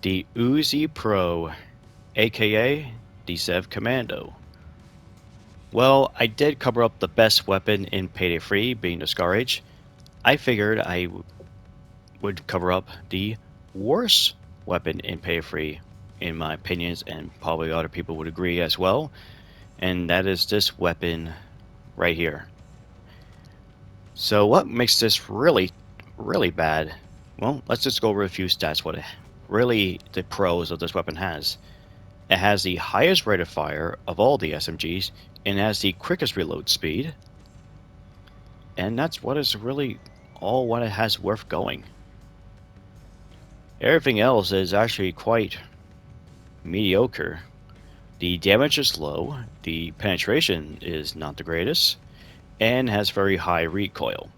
The Uzi Pro, aka the Zev Commando. Well, I did cover up the best weapon in Payday 3, being the Scar Age. I figured I would cover up the worst weapon in Payday 3, in my opinions, and probably other people would agree as well, and that is this weapon right here. So what makes this really, really bad? Well, let's just go over a few stats, what really the pros of this weapon has. It has the highest rate of fire of all the SMGs, and has the quickest reload speed. And that's what is really all what it has worth going. Everything else is actually quite mediocre. The damage is low, the penetration is not the greatest, and has very high recoil.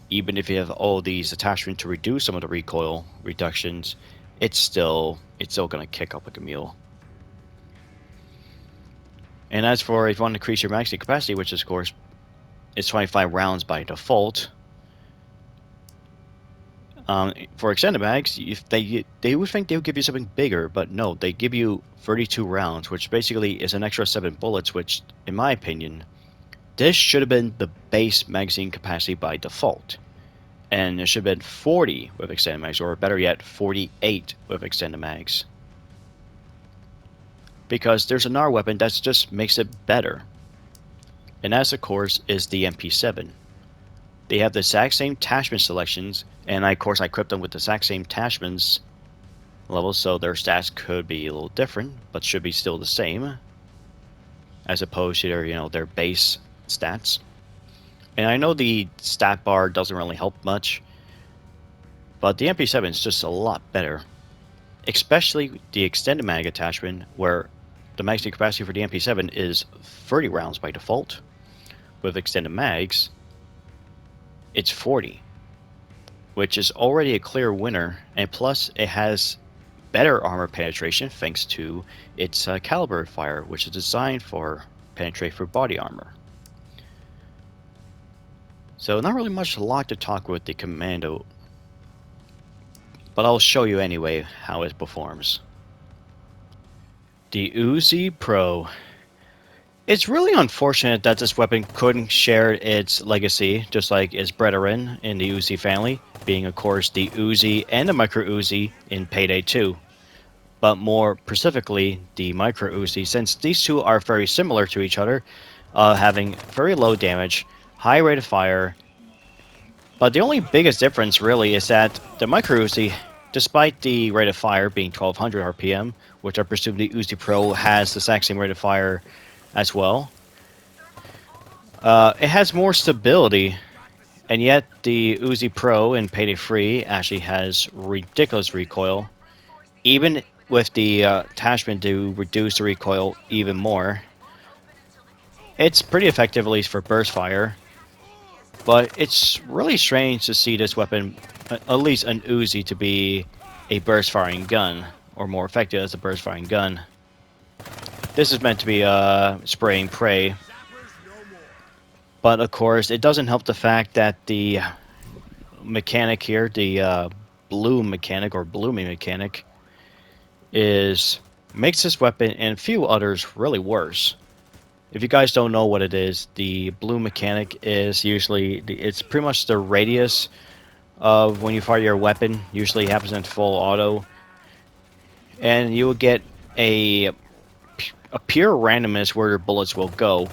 Even if you have all these attachments to reduce some of the recoil reductions, it's still going to kick up like a mule. And as for if you want to increase your magazine capacity, which of course is 25 rounds by default, for extended mags, if they would think they would give you something bigger, but no, they give you 32 rounds, which basically is an extra 7 bullets, which, in my opinion, this should have been the base magazine capacity by default. And it should have been 40 with extended mags, or better yet, 48 with extended mags. Because there's another weapon that just makes it better. And that, of course, is the MP7. They have the exact same attachment selections, and of course I equipped them with the exact same attachments levels, so their stats could be a little different, but should be still the same, as opposed to their base stats. And I know the stat bar doesn't really help much, but the MP7 is just a lot better, especially the extended mag attachment, where the magazine capacity for the MP7 is 30 rounds by default. With extended mags, it's 40, which is already a clear winner, and plus it has better armor penetration thanks to its caliber fire, which is designed for penetrate through body armor. So not really much a lot to talk with the Commando, but I'll show you anyway how it performs. The Uzi Pro. It's really unfortunate that this weapon couldn't share its legacy, just like its brethren in the Uzi family, being of course the Uzi and the Micro Uzi in Payday 2. But more specifically, the Micro Uzi, since these two are very similar to each other, having very low damage, high rate of fire. But the only biggest difference really is that the Micro Uzi, despite the rate of fire being 1200 RPM, which I presume the Uzi Pro has the exact same rate of fire as well, it has more stability, and yet the Uzi Pro in Payday 3 actually has ridiculous recoil, even with the attachment to reduce the recoil even more. It's pretty effective, at least for burst fire, but it's really strange to see this weapon, at least an Uzi, to be a burst firing gun, or more effective as a burst firing gun. This is meant to be spraying prey, but of course it doesn't help the fact that the mechanic here, the bloom mechanic or blooming mechanic, makes this weapon and a few others really worse. If you guys don't know what it is, the bloom mechanic is usually it's pretty much the radius of when you fire your weapon. Usually happens in full auto, and you will get a pure randomness where your bullets will go,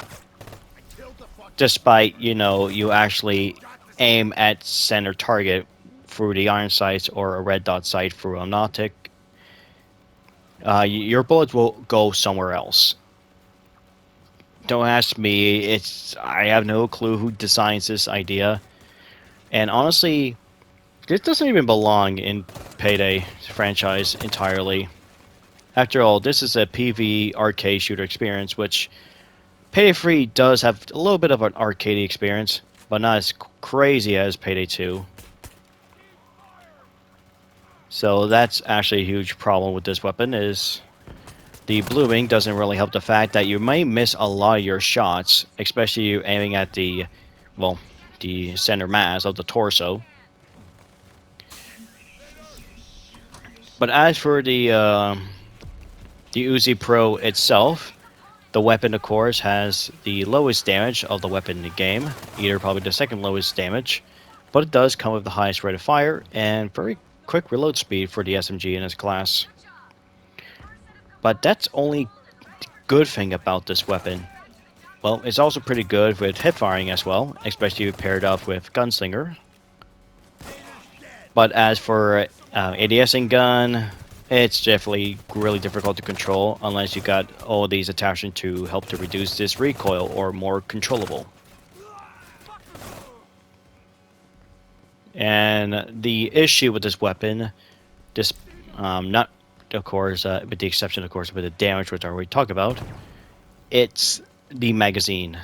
despite you actually aim at center target through the iron sights or a red dot sight through an optic. Your bullets will go somewhere else. Don't ask me. I have no clue who designs this idea, and honestly, this doesn't even belong in Payday franchise entirely. After all, this is a PvE arcade shooter experience, which Payday 3 does have a little bit of an arcade experience, but not as crazy as Payday 2. So that's actually a huge problem with this weapon, is the blooming doesn't really help the fact that you may miss a lot of your shots, especially you aiming at the center mass of the torso. But as for the Uzi Pro itself, the weapon, of course, has the lowest damage of the weapon in the game, either probably the second lowest damage, but it does come with the highest rate of fire and very quick reload speed for the SMG in its class. But that's only good thing about this weapon. Well, it's also pretty good with hip firing as well, especially paired up with Gunslinger. But as for ADSing gun, it's definitely really difficult to control unless you got all these attachments to help to reduce this recoil or more controllable. And the issue with this weapon, this not of course, with the exception of course with the damage which I already talked about, it's the magazine.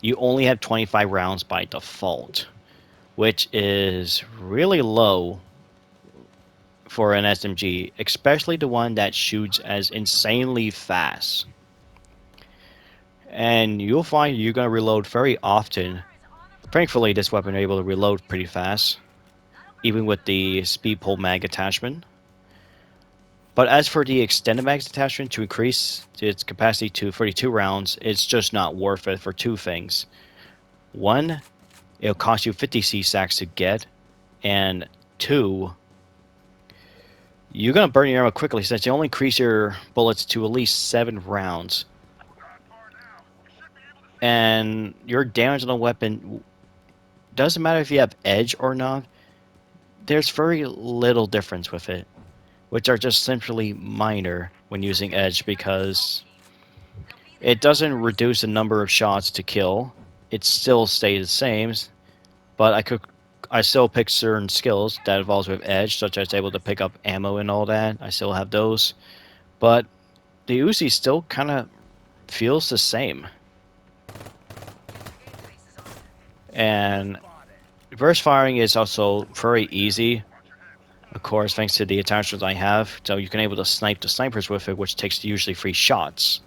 You only have 25 rounds by default, which is really low for an SMG, especially the one that shoots as insanely fast. And you'll find you're going to reload very often. Thankfully, this weapon is able to reload pretty fast, even with the speed pull mag attachment. But as for the extended mag attachment to increase its capacity to 32 rounds, it's just not worth it for two things. One, it'll cost you 50 C-sacks to get, and two, you're going to burn your ammo quickly since you only increase your bullets to at least 7 rounds. And your damage on the weapon, doesn't matter if you have edge or not, there's very little difference with it, which are just simply minor when using edge because it doesn't reduce the number of shots to kill. It still stays the same, but I still pick certain skills that involves with edge, such as able to pick up ammo and all that. I still have those, but the Uzi still kind of feels the same. And burst firing is also very easy, of course, thanks to the attachments I have. So you can able to snipe the snipers with it, which takes usually 3 shots.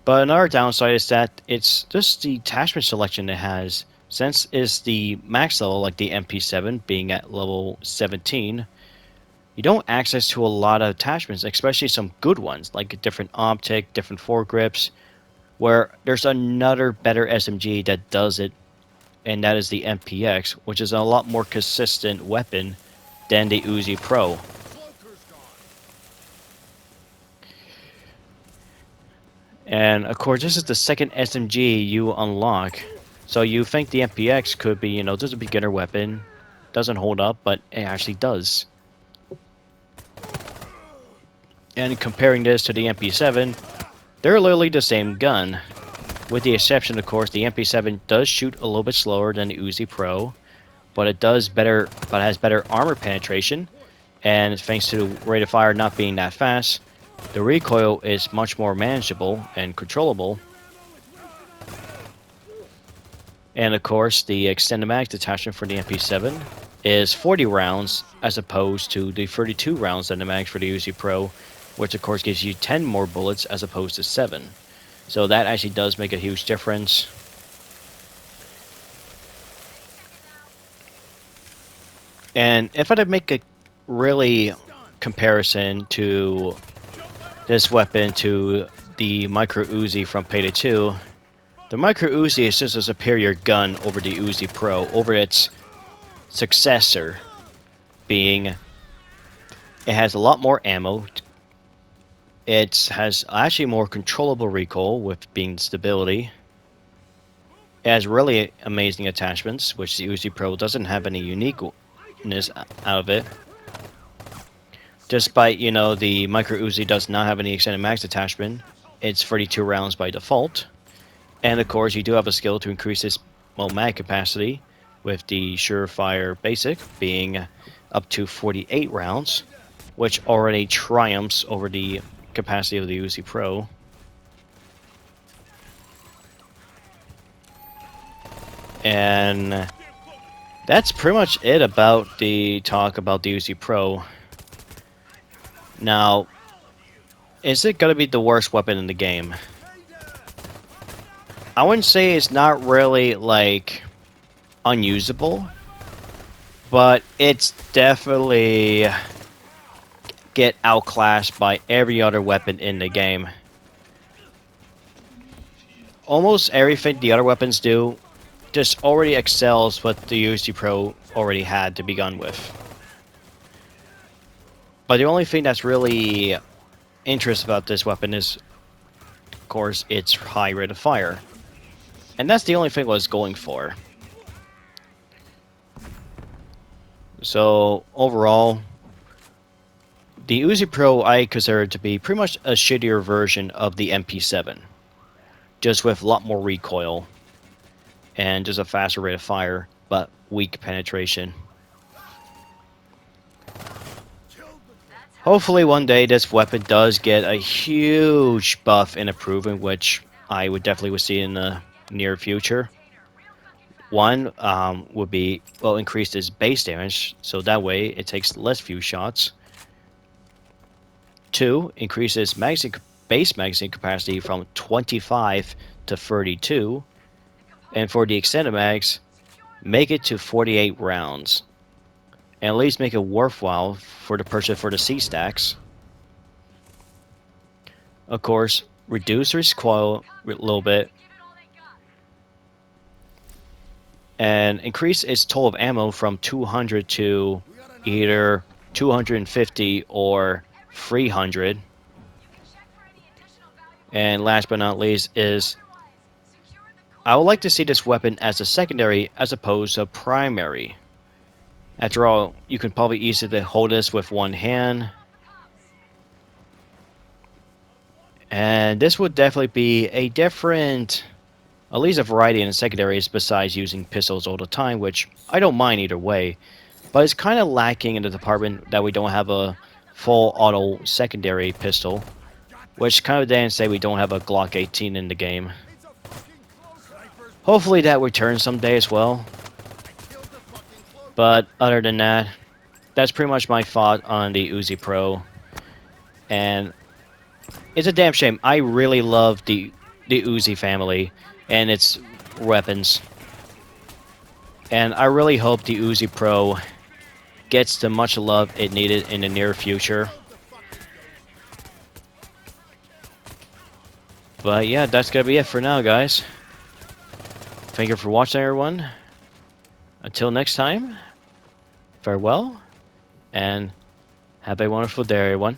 But another downside is that it's just the attachment selection it has. Since it's the max level, like the MP7 being at level 17, you don't access to a lot of attachments, especially some good ones, like a different optic, different foregrips, where there's another better SMG that does it, and that is the MPX, which is a lot more consistent weapon than the Uzi Pro. And of course, this is the second SMG you unlock. So you think the MPX could be, just a beginner weapon. Doesn't hold up, but it actually does. And comparing this to the MP7, they're literally the same gun. With the exception, of course, the MP7 does shoot a little bit slower than the Uzi Pro, but it has better armor penetration, and thanks to the rate of fire not being that fast, the recoil is much more manageable and controllable. And of course, the extended mag attachment for the MP7 is 40 rounds as opposed to the 32 rounds in the mag for the Uzi Pro, which of course gives you 10 more bullets as opposed to 7. So that actually does make a huge difference. And if I had to make a really comparison to this weapon to the Micro Uzi from Payday 2, the Micro Uzi is just a superior gun over the Uzi Pro, over its successor, being it has a lot more ammo. It has actually more controllable recoil with being stability. It has really amazing attachments, which the Uzi Pro doesn't have any uniqueness out of it. Despite, the Micro Uzi does not have any extended max attachment, it's 32 rounds by default. And of course, you do have a skill to increase its mag capacity, with the Surefire Basic being up to 48 rounds, which already triumphs over the capacity of the Uzi Pro. And that's pretty much it about the talk about the Uzi Pro. Now, is it going to be the worst weapon in the game? I wouldn't say it's not really, unusable. but it's definitely get outclassed by every other weapon in the game. Almost everything the other weapons do just already excels what the UC Pro already had to begin with. But the only thing that's really interesting about this weapon is, of course, its high rate of fire. And that's the only thing I was going for. So, overall, the Uzi Pro I consider to be pretty much a shittier version of the MP7. Just with a lot more recoil. And just a faster rate of fire, but weak penetration. Hopefully one day this weapon does get a huge buff and improvement, which I would definitely see in the near future. One would be, well, increase its base damage, so that way it takes less few shots. Two, increase its base magazine capacity from 25 to 32. And for the extended mags, make it to 48 rounds. And at least make it worthwhile for the purchase for the C-stacks. Of course, reduce recoil a little bit. And increase its total of ammo from 200 to either 250 or 300. And last but not least is, I would like to see this weapon as a secondary as opposed to primary. After all, you can probably easily hold this with one hand. And this would definitely be a different, at least a variety in the secondaries besides using pistols all the time, which I don't mind either way. But it's kind of lacking in the department that we don't have a full auto secondary pistol. Which kind of then say we don't have a Glock 18 in the game. Hopefully that returns someday as well. But other than that, that's pretty much my thought on the Uzi Pro. And it's a damn shame. I really love the Uzi family and its weapons. And I really hope the Uzi Pro gets the much love it needed in the near future. But yeah, that's gonna be it for now, guys. Thank you for watching, everyone. Until next time, farewell, and have a wonderful day, everyone.